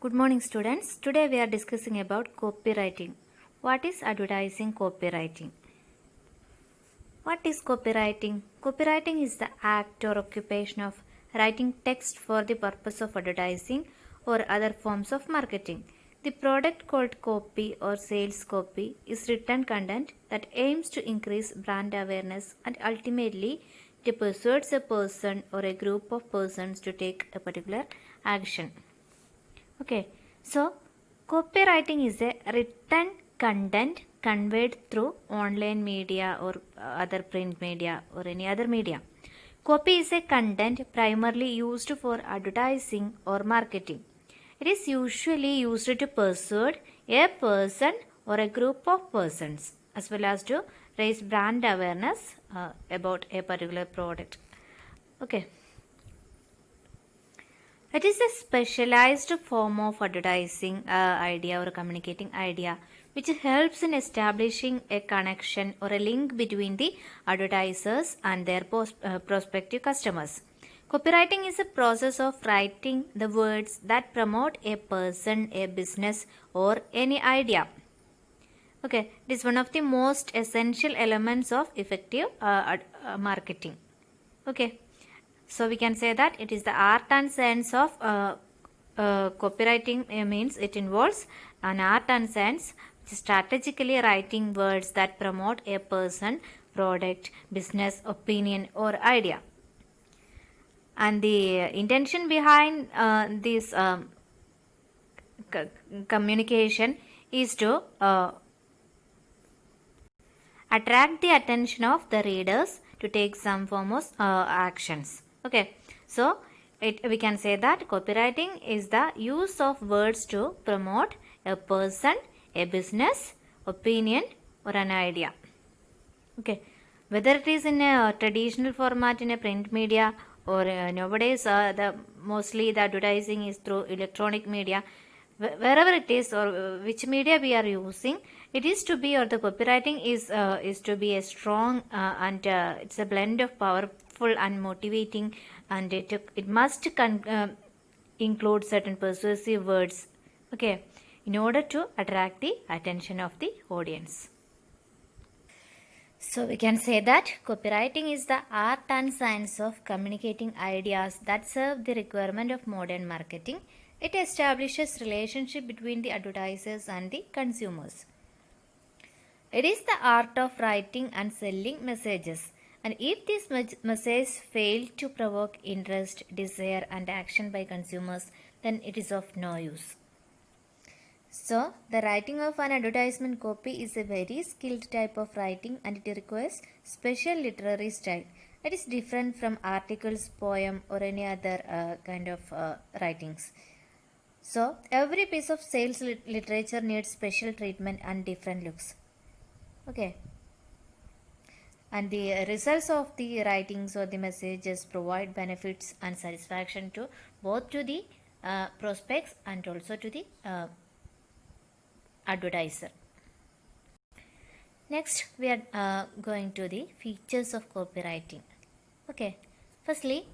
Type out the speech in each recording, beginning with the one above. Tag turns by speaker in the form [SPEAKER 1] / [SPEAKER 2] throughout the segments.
[SPEAKER 1] Good morning, students. Today we are discussing about copywriting. What is advertising copywriting? What is copywriting? Copywriting is the act or occupation of writing text for the purpose of advertising or other forms of marketing. The product called copy or sales copy is written content that aims to increase brand awareness and ultimately to persuade a person or a group of persons to take a particular action. Okay, so copywriting is a written content conveyed through online media or other print media or any other media. Copy is a content primarily used for advertising or marketing. It is usually used to persuade a person or a group of persons as well as to raise brand awareness about a particular product. Okay. It is a specialized form of advertising idea or communicating idea which helps in establishing a connection or a link between the advertisers and their prospective customers. Copywriting is a process of writing the words that promote a person, a business, or any idea. Okay, it is one of the most essential elements of effective marketing. Okay. So we can say that it is the art and science of copywriting means it involves an art and science strategically writing words that promote a person, product, business, opinion or idea. And the intention behind this communication is to attract the attention of the readers to take some form of actions. Okay, so we can say that copywriting is the use of words to promote a person, a business, opinion or an idea. Okay, whether it is in a traditional format in a print media or nowadays mostly the advertising is through electronic media, wherever it is or which media we are using, it is to be or the copywriting is to be a strong and it's a blend of powerful and motivating, and it must include certain persuasive words, okay, in order to attract the attention of the audience. So we can say that copywriting is the art and science of communicating ideas that serve the requirement of modern marketing. It establishes relationship between the advertisers and the consumers. It is the art of writing and selling messages. And if these messages fail to provoke interest, desire and action by consumers, then it is of no use. So, the writing of an advertisement copy is a very skilled type of writing and it requires special literary style. It is different from articles, poem or any other kind of writings. So, every piece of sales literature needs special treatment and different looks. Okay. And the results of the writings or the messages provide benefits and satisfaction to both to the prospects and also to the advertiser. Next, we are going to the features of copywriting. Okay. Firstly,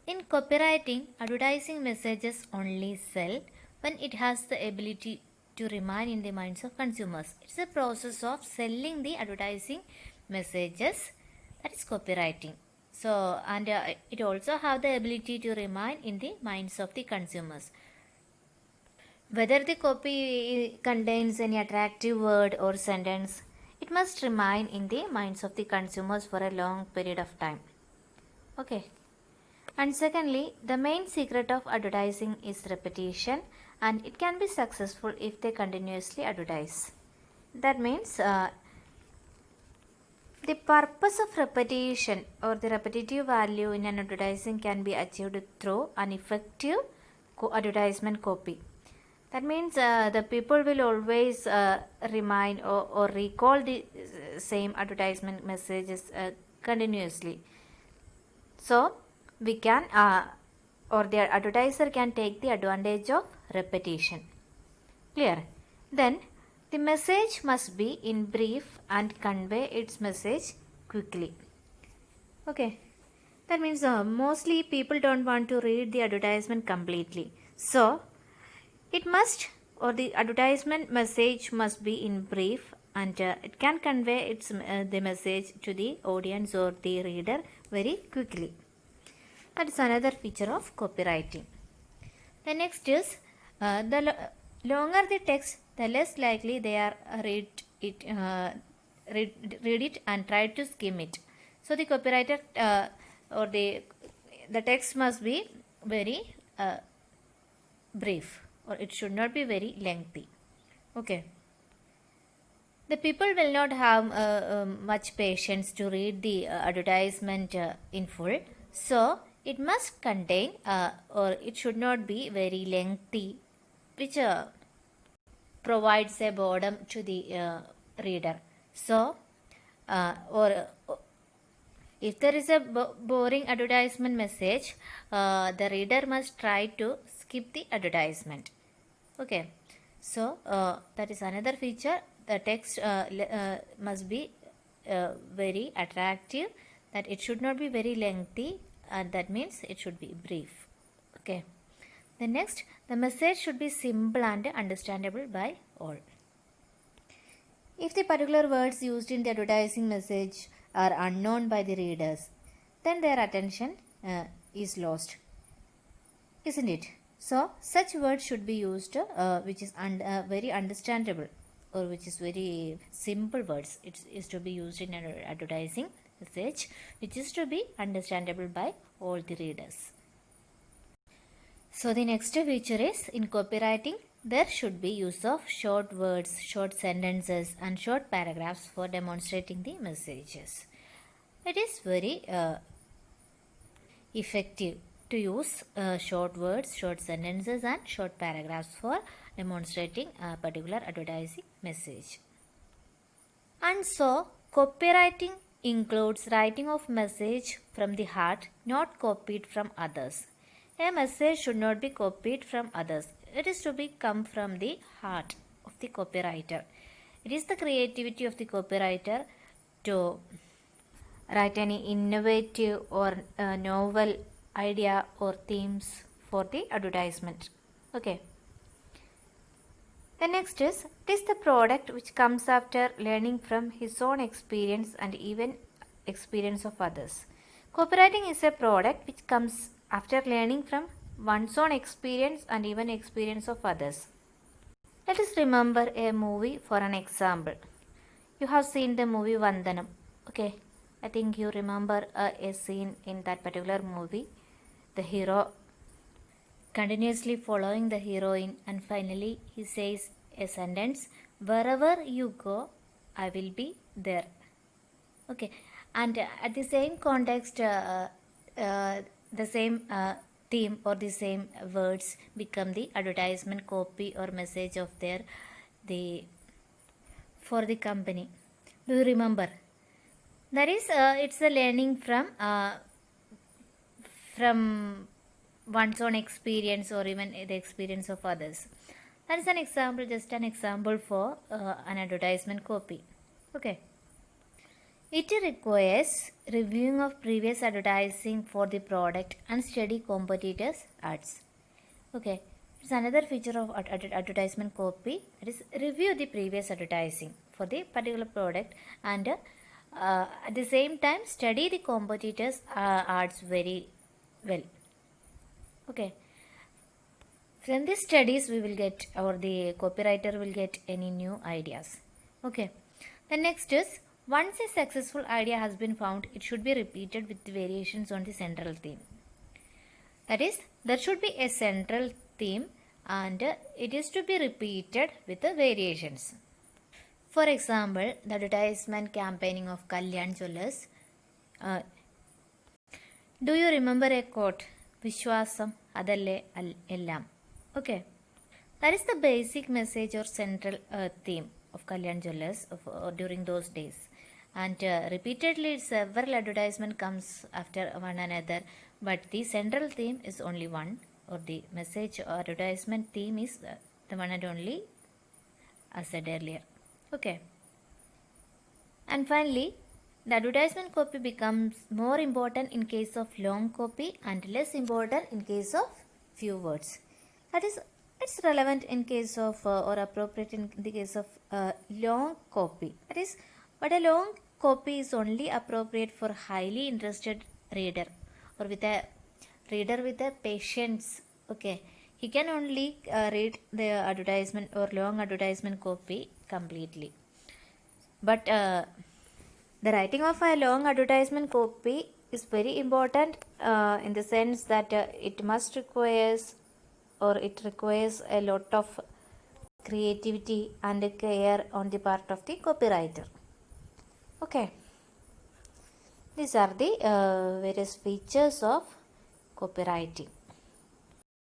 [SPEAKER 1] in copywriting, advertising messages only sell when it has the ability to remain in the minds of consumers. It's a process of selling the advertising messages, that is copywriting. So, and it also have the ability to remain in the minds of the consumers. Whether the copy contains any attractive word or sentence, it must remain in the minds of the consumers for a long period of time. Okay. And secondly, the main secret of advertising is repetition, and it can be successful if they continuously advertise. That means the purpose of repetition or the repetitive value in an advertising can be achieved through an effective advertisement copy. That means the people will always remind or recall the same advertisement messages continuously. So, we can or the advertiser can take the advantage of repetition. Clear? Then the message must be in brief and convey its message quickly. Okay. That means mostly people don't want to read the advertisement completely. So, It must, or the advertisement message must be in brief, and it can convey the message to the audience or the reader very quickly. That is another feature of copywriting. The next is longer the text, the less likely they are read it and try to skim it. So the copywriter or the text must be very brief, or it should not be very lengthy. Okay. The people will not have much patience to read the advertisement in full. So it must contain or it should not be very lengthy, which provides a boredom to the reader. So, if there is a boring advertisement message, the reader must try to skip the advertisement. Okay, so that is another feature. The text must be very attractive, that it should not be very lengthy, and that means it should be brief. Okay. The next, the message should be simple and understandable by all. If the particular words used in the advertising message are unknown by the readers, then their attention is lost, isn't it? So, such words should be used which is very understandable, or which is very simple words. It is to be used in an advertising message which is to be understandable by all the readers. So the next feature is, in copywriting there should be use of short words, short sentences and short paragraphs for demonstrating the messages. It is very effective to use short words, short sentences and short paragraphs for demonstrating a particular advertising message. And so copywriting includes writing of message from the heart, not copied from others. A message should not be copied from others. It is to be come from the heart of the copywriter. It is the creativity of the copywriter to write any innovative or novel idea or themes for the advertisement. Okay. The next is, it is the product which comes after learning from his own experience and even experience of others. Copywriting is a product which comes after learning from one's own experience and even experience of others. Let us remember a movie for an example. You have seen the movie Vandanam. Okay, I think you remember a scene in that particular movie. The hero continuously following the heroine, and finally he says a sentence, "Wherever you go, I will be there." Okay, and at the same context, the same theme or the same words become the advertisement copy or message of for the company. Do you remember? That is, it's a learning from one's own experience or even the experience of others. That is an example, just an example for an advertisement copy. Okay. It requires reviewing of previous advertising for the product and study competitors' ads. Okay, it's another feature of advertisement copy. That is, review the previous advertising for the particular product and at the same time study the competitors' ads very well. Okay. From these studies we will get, or the copywriter will get any new ideas. Okay. The next is, once a successful idea has been found, it should be repeated with variations on the central theme. That is, there should be a central theme and it is to be repeated with the variations. For example, the advertisement campaigning of Kalyan Jewellers. Do you remember a quote? Vishwasam Adalle Ellam. Okay. That is the basic message or central theme of Kalyan Jewellers during those days. And repeatedly several advertisement comes after one another, but the central theme is only one, or the message or advertisement theme is the one and only, as said earlier. Okay. And finally, the advertisement copy becomes more important in case of long copy and less important in case of few words. That is, It's relevant in case of or appropriate in the case of long copy. That is, but a long copy is only appropriate for highly interested reader or with a reader with a patience. Okay, he can only read the advertisement or long advertisement copy completely. But the writing of a long advertisement copy is very important in the sense that it requires a lot of creativity and care on the part of the copywriter. Okay, these are the various features of copywriting.